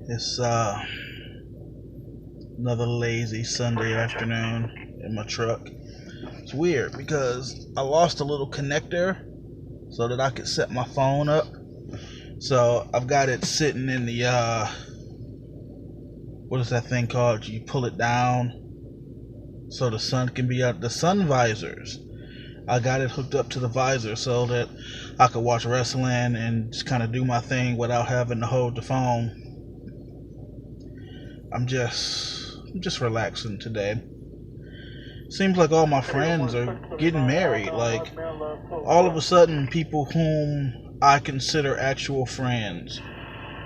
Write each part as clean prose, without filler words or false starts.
It's another lazy Sunday afternoon in my truck. It's weird because I lost a little connector so that I could set my phone up. So I've got it sitting in the what is that thing called? You pull it down so the sun can be out. The sun visors. I got it hooked up to the visor so that I could watch wrestling and just kind of do my thing without having to hold the phone. I'm just relaxing today. Seems like all my friends are getting married. Like, all of a sudden, people whom I consider actual friends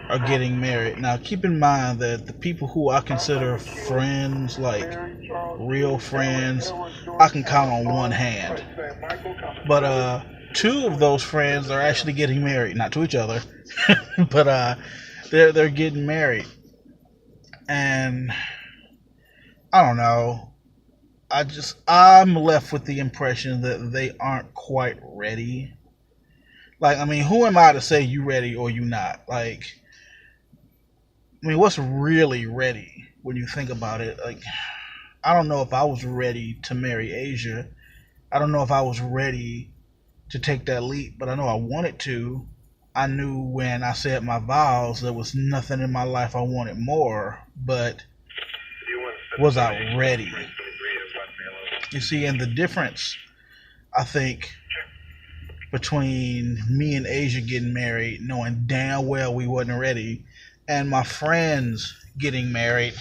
are getting married. Now, keep in mind that the people who I consider friends, like real friends, I can count on one hand. But two of those friends are actually getting married, not to each other, but they're getting married, and I don't know. I'm left with the impression that they aren't quite ready. Like, I mean, who am I to say you ready or you not? Like, I mean, what's really ready when you think about it? Like, I don't know if I was ready to marry Asia. I don't know if I was ready to take that leap, but I know I wanted to. I knew when I said my vows there was nothing in my life I wanted more, but was I ready? You see, and the difference, I think, between me and Asia getting married, knowing damn well we wasn't ready, and my friends getting married,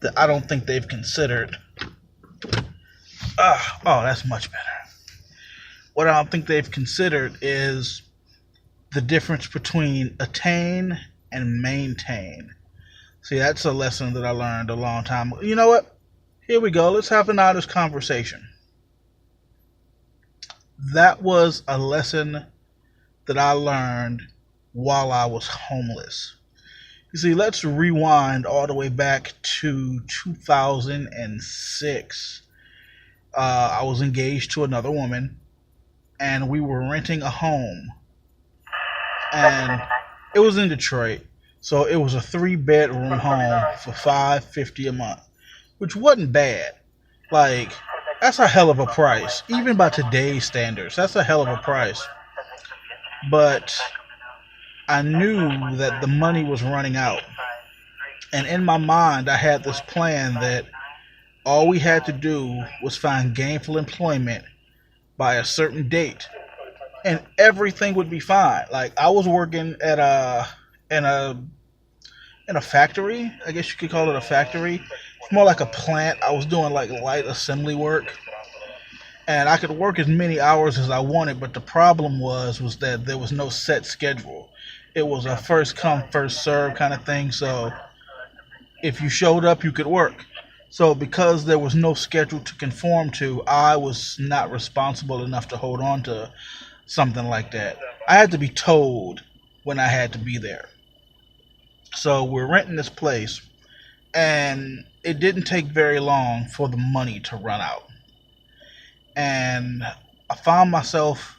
that I don't think they've considered. Oh, that's much better. What I don't think they've considered is the difference between attain and maintain. See, that's a lesson that I learned a long time ago. You know what? Here we go. Let's have an honest conversation. That was a lesson that I learned while I was homeless. You see, let's rewind all the way back to 2006. I was engaged to another woman, and we were renting a home. And it was in Detroit, so it was a 3-bedroom home for $550 a month, which wasn't bad. Like, that's a hell of a price, even by today's standards. That's a hell of a price. But I knew that the money was running out, and in my mind, I had this plan that all we had to do was find gainful employment by a certain date, and everything would be fine. Like, I was working at in a in a factory. I guess you could call it a factory. It's more like a plant. I was doing like light assembly work, and I could work as many hours as I wanted. But the problem was that there was no set schedule. It was a first come first serve kind of thing. So if you showed up, you could work. So because there was no schedule to conform to, I was not responsible enough to hold on to something like that. I had to be told when I had to be there. So we're renting this place, and it didn't take very long for the money to run out. And I found myself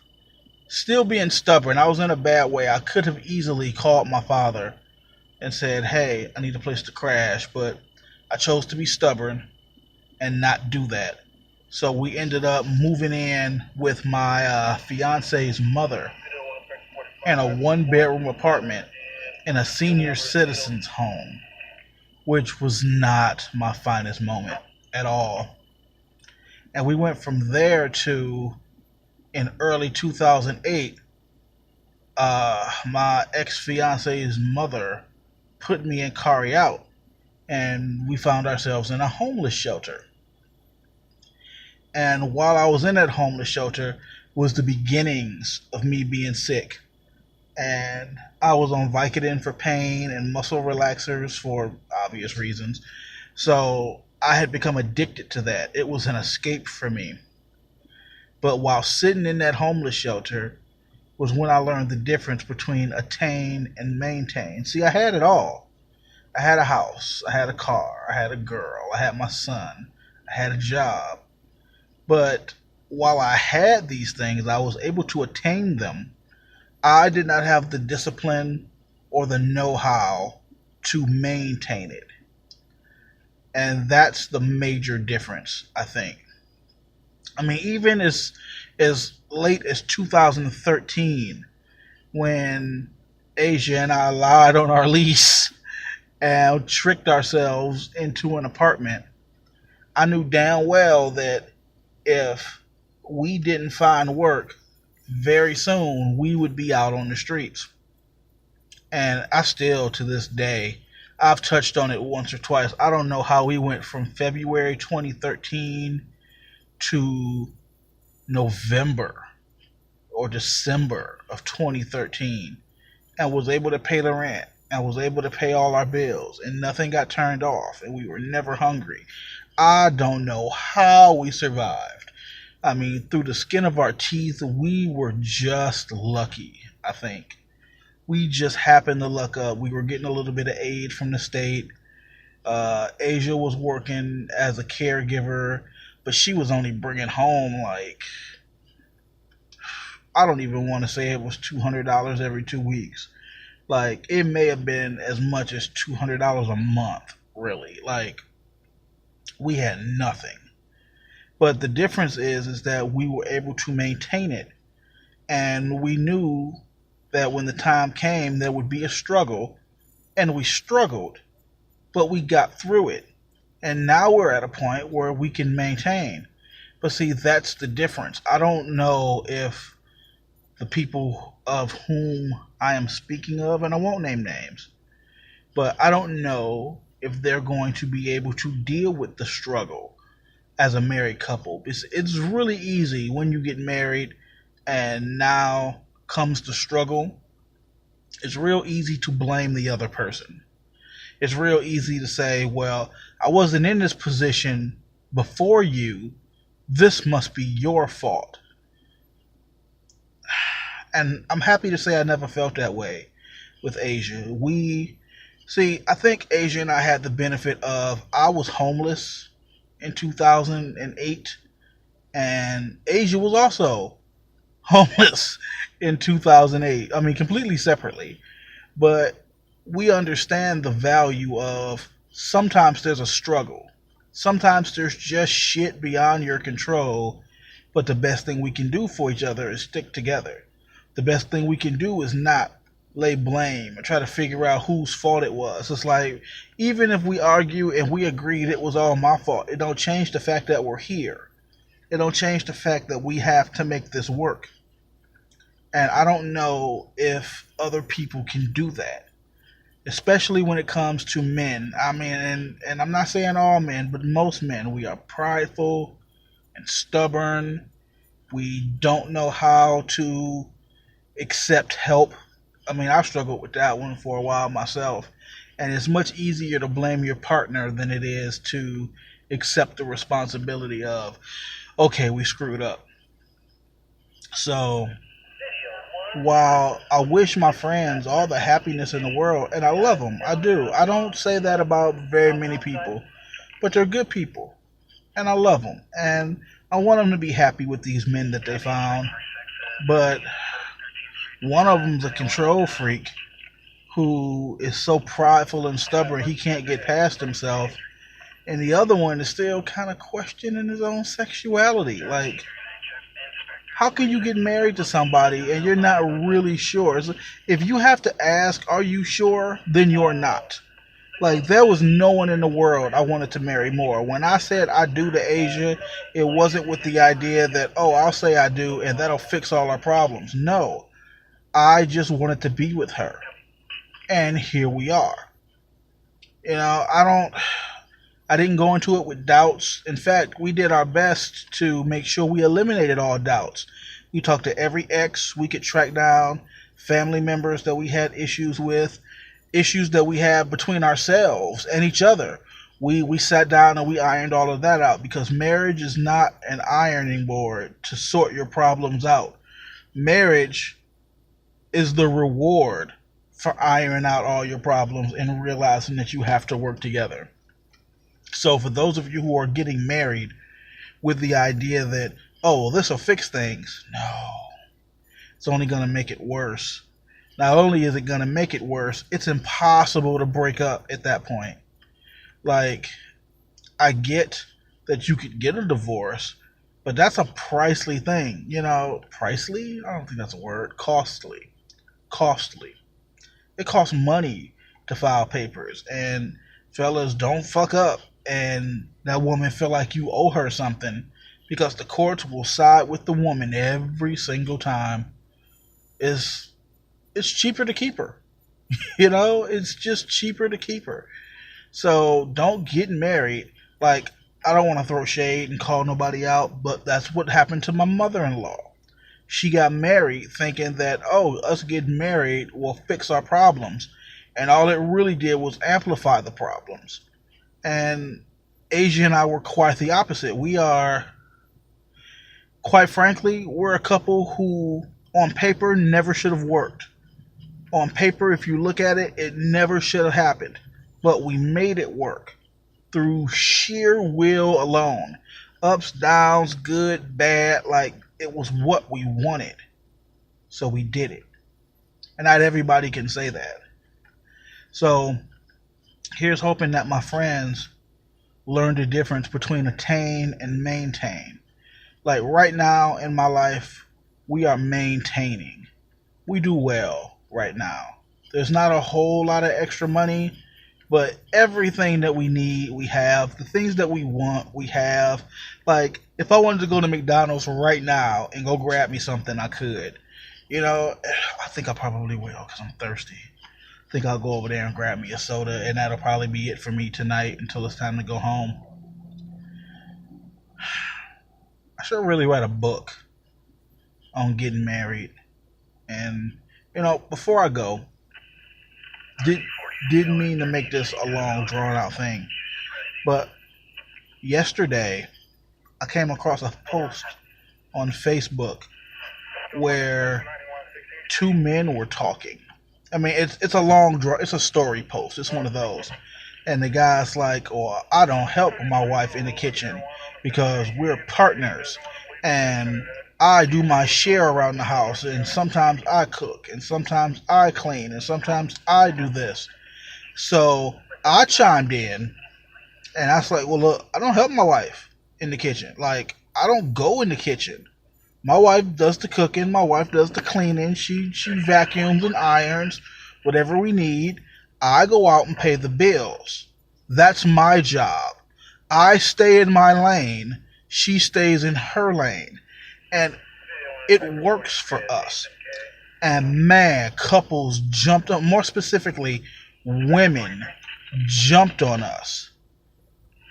still being stubborn. I was in a bad way. I could have easily called my father and said, hey, I need a place to crash, but I chose to be stubborn and not do that. So we ended up moving in with my fiance's mother in a 1-bedroom apartment in a senior citizen's home, which was not my finest moment at all. And we went from there to, in early 2008, my ex-fiance's mother put me in carry out, and we found ourselves in a homeless shelter. And while I was in that homeless shelter was the beginnings of me being sick. And I was on Vicodin for pain and muscle relaxers for obvious reasons. So I had become addicted to that. It was an escape for me. But while sitting in that homeless shelter was when I learned the difference between attain and maintain. See, I had it all. I had a house, I had a car, I had a girl, I had my son, I had a job. But while I had these things, I was able to attain them. I did not have the discipline or the know-how to maintain it. And that's the major difference, I think. I mean, even as late as 2013, when Asia and I lied on our lease and tricked ourselves into an apartment, I knew damn well that if we didn't find work very soon, we would be out on the streets. And I still, to this day, I've touched on it once or twice. I don't know how we went from February 2013 to November or December of 2013 and was able to pay the rent and was able to pay all our bills and nothing got turned off and we were never hungry. I don't know how we survived. I mean, through the skin of our teeth, we were just lucky, I think. We just happened to luck up. We were getting a little bit of aid from the state. Asia was working as a caregiver, but she was only bringing home like, I don't even want to say it was $200 every 2 weeks. Like, it may have been as much as $200 a month, really. Like, we had nothing. But the difference is that we were able to maintain it. And we knew that when the time came, there would be a struggle. And we struggled, but we got through it. And now we're at a point where we can maintain. But see, that's the difference. I don't know if the people of whom I am speaking of, and I won't name names, but I don't know if they're going to be able to deal with the struggle as a married couple. It's really easy when you get married and now comes the struggle. It's real easy to blame the other person. It's real easy to say, well, I wasn't in this position before you. This must be your fault. And I'm happy to say I never felt that way with Asia. I think Asia and I had the benefit of, I was homeless in 2008, and Asia was also homeless in 2008. I mean, completely separately. But we understand the value of sometimes there's a struggle. Sometimes there's just shit beyond your control, but the best thing we can do for each other is stick together. The best thing we can do is not lay blame and try to figure out whose fault it was. It's like, even if we argue and we agreed it was all my fault, it don't change the fact that we're here. It don't change the fact that we have to make this work. And I don't know if other people can do that, especially when it comes to men. I mean, and I'm not saying all men, but most men, we are prideful and stubborn. We don't know how to accept help. I mean, I've struggled with that one for a while myself. And it's much easier to blame your partner than it is to accept the responsibility of, okay, we screwed up. So, while I wish my friends all the happiness in the world, and I love them, I do. I don't say that about very many people, but they're good people, and I love them. And I want them to be happy with these men that they found. But one of them's a control freak who is so prideful and stubborn he can't get past himself. And the other one is still kind of questioning his own sexuality. Like, how can you get married to somebody and you're not really sure? If you have to ask, are you sure? Then you're not. Like, there was no one in the world I wanted to marry more. When I said I do to Asia, it wasn't with the idea that, oh, I'll say I do and that'll fix all our problems. No. I just wanted to be with her. And here we are. You know, I didn't go into it with doubts. In fact, we did our best to make sure we eliminated all doubts. We talked to every ex we could track down, family members that we had issues with, issues that we had between ourselves and each other. We sat down and we ironed all of that out, because marriage is not an ironing board to sort your problems out. Marriage is the reward for ironing out all your problems and realizing that you have to work together. So for those of you who are getting married with the idea that, oh, this will fix things, no, it's only going to make it worse. Not only is it going to make it worse, it's impossible to break up at that point. Like, I get that you could get a divorce, but that's a pricey thing. Pricey? I don't think that's a word. Costly. Costly. It costs money to file papers. And fellas, don't fuck up and that woman feel like you owe her something, because the courts will side with the woman every single time. It's cheaper to keep her. It's just cheaper to keep her. So don't get married. Like, I don't want to throw shade and call nobody out, but that's what happened to my mother-in-law. She got married thinking that, oh, us getting married will fix our problems. And all it really did was amplify the problems. And Asia and I were quite the opposite. We are, quite frankly, we're a couple who, on paper, never should have worked. On paper, if you look at it, it never should have happened. But we made it work through sheer will alone. Ups, downs, good, bad, like it was what we wanted. So we did it. And not everybody can say that. So here's hoping that my friends learn the difference between attain and maintain. Like right now in my life, we are maintaining. We do well right now. There's not a whole lot of extra money, but everything that we need, we have. The things that we want, we have. Like, if I wanted to go to McDonald's right now and go grab me something, I could. I think I probably will because I'm thirsty. I think I'll go over there and grab me a soda, and that'll probably be it for me tonight until it's time to go home. I should really write a book on getting married. And, before I go, didn't mean to make this a long, drawn-out thing, but yesterday I came across a post on Facebook where two men were talking. I mean, it's a long draw. It's a story post. It's one of those. And the guy's like, "Oh, I don't help my wife in the kitchen because we're partners, and I do my share around the house, and sometimes I cook, and sometimes I clean, and sometimes I do this." So I chimed in, and I was like, "Well, look, I don't help my wife in the kitchen. Like, I don't go in the kitchen. My wife does the cooking. My wife does the cleaning. She vacuums and irons, whatever we need. I go out and pay the bills. That's my job. I stay in my lane. She stays in her lane. And it works for us." And man, couples jumped up, more specifically, women jumped on us.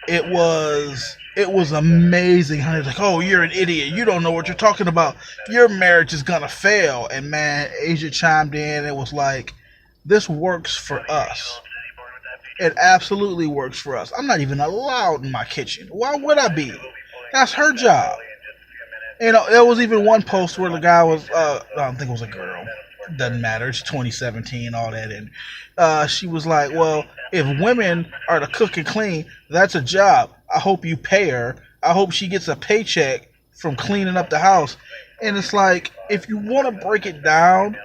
It was amazing how they're like, "Oh, you're an idiot. You don't know what you're talking about. Your marriage is gonna fail." And man, Asia chimed in. It was like, this works for us. It absolutely works for us. I'm not even allowed in my kitchen. Why would I be? That's her job. There was even one post where the guy was, I don't think it was a girl. It doesn't matter. It's 2017, all that. And she was like, "Well, if women are to cook and clean, that's a job. I hope you pay her. I hope she gets a paycheck from cleaning up the house." And it's like, if you want to break it down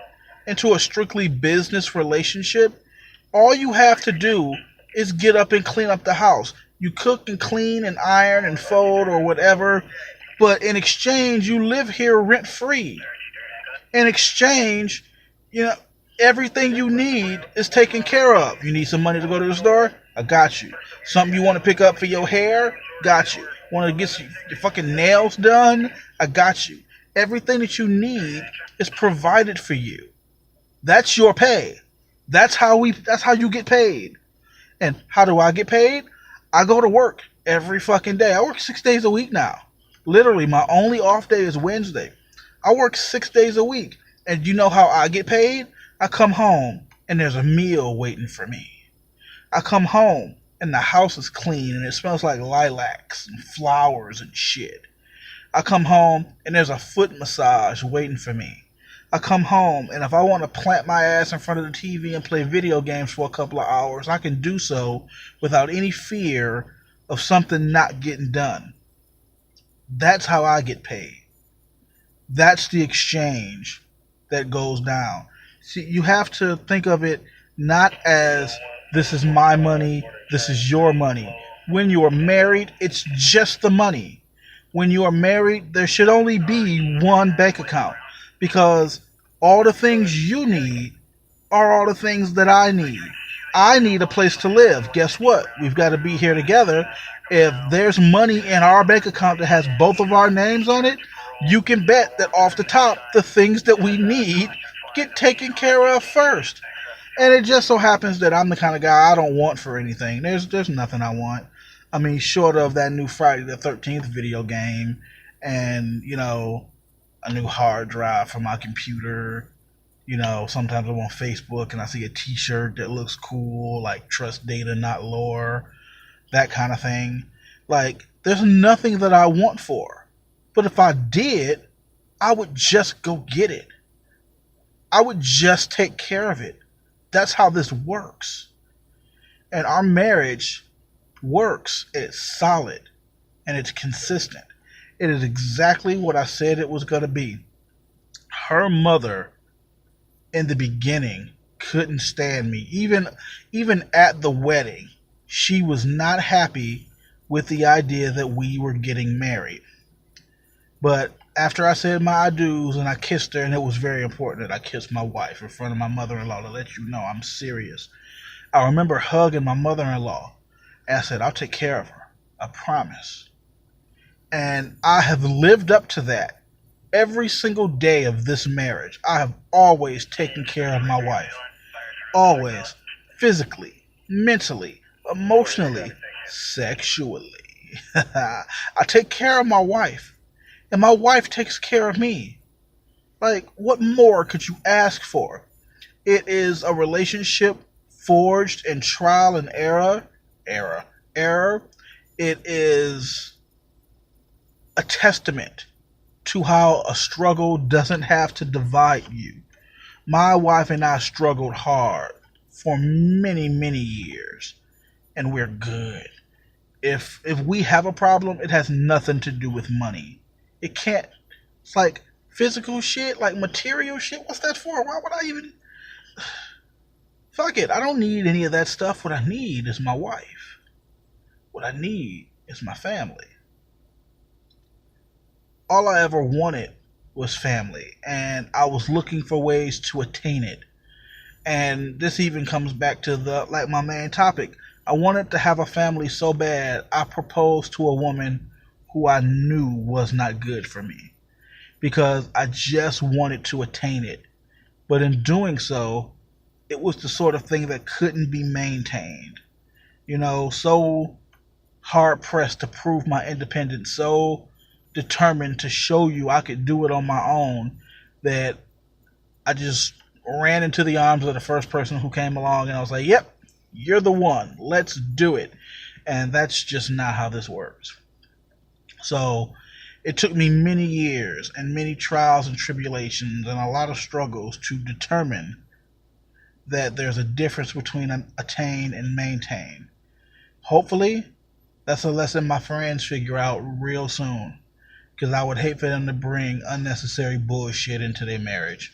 into a strictly business relationship, all you have to do is get up and clean up the house. You cook and clean and iron and fold or whatever, but in exchange, you live here rent-free. In exchange, everything you need is taken care of. You need some money to go to the store? I got you. Something you want to pick up for your hair? Got you. Want to get your fucking nails done? I got you. Everything that you need is provided for you. That's your pay. That's how you get paid. And how do I get paid? I go to work every fucking day. I work 6 days a week now. Literally, my only off day is Wednesday. I work 6 days a week. And you know how I get paid? I come home and there's a meal waiting for me. I come home and the house is clean and it smells like lilacs and flowers and shit. I come home and there's a foot massage waiting for me. I come home and if I want to plant my ass in front of the TV and play video games for a couple of hours, I can do so without any fear of something not getting done. That's how I get paid. That's the exchange that goes down. See, you have to think of it not as this is my money, this is your money. When you are married, it's just the money. When you are married, there should only be one bank account because all the things you need are all the things that I need. I need a place to live. Guess what? We've got to be here together. If there's money in our bank account that has both of our names on it, you can bet that off the top, the things that we need get taken care of first. And it just so happens that I'm the kind of guy I don't want for anything. There's nothing I want. I mean, short of that new Friday the 13th video game and, a new hard drive for my computer. Sometimes I'm on Facebook and I see a t-shirt that looks cool, like trust data, not lore, that kind of thing. Like, there's nothing that I want for. But if I did, I would just go get it. I would just take care of it. That's how this works. And our marriage works. It's solid and it's consistent. It is exactly what I said it was going to be. Her mother in the beginning couldn't stand me. Even at the wedding, she was not happy with the idea that we were getting married. But after I said my adieus and I kissed her, and it was very important that I kissed my wife in front of my mother-in-law to let you know I'm serious. I remember hugging my mother-in-law and I said, I'll take care of her. I promise. And I have lived up to that. Every single day of this marriage, I have always taken care of my wife. Always. Physically, mentally, emotionally, sexually. I take care of my wife. And my wife takes care of me. Like, what more could you ask for? It is a relationship forged in trial and error. It is a testament to how a struggle doesn't have to divide you. My wife and I struggled hard for many, many years, and we're good. If we have a problem, it has nothing to do with money. It can't. It's like physical shit, like material shit. What's that for? Why would I even? Fuck it. I don't need any of that stuff. What I need is my wife. What I need is my family. All I ever wanted was family, and I was looking for ways to attain it. And this even comes back to my main topic. I wanted to have a family so bad, I proposed to a woman who I knew was not good for me because I just wanted to attain it. But in doing so, it was the sort of thing that couldn't be maintained. So hard pressed to prove my independence, so determined to show you I could do it on my own, that I just ran into the arms of the first person who came along, and I was like, yep, you're the one. Let's do it. And that's just not how this works. So it took me many years and many trials and tribulations and a lot of struggles to determine that there's a difference between attain and maintain. Hopefully, that's a lesson my friends figure out real soon, because I would hate for them to bring unnecessary bullshit into their marriage.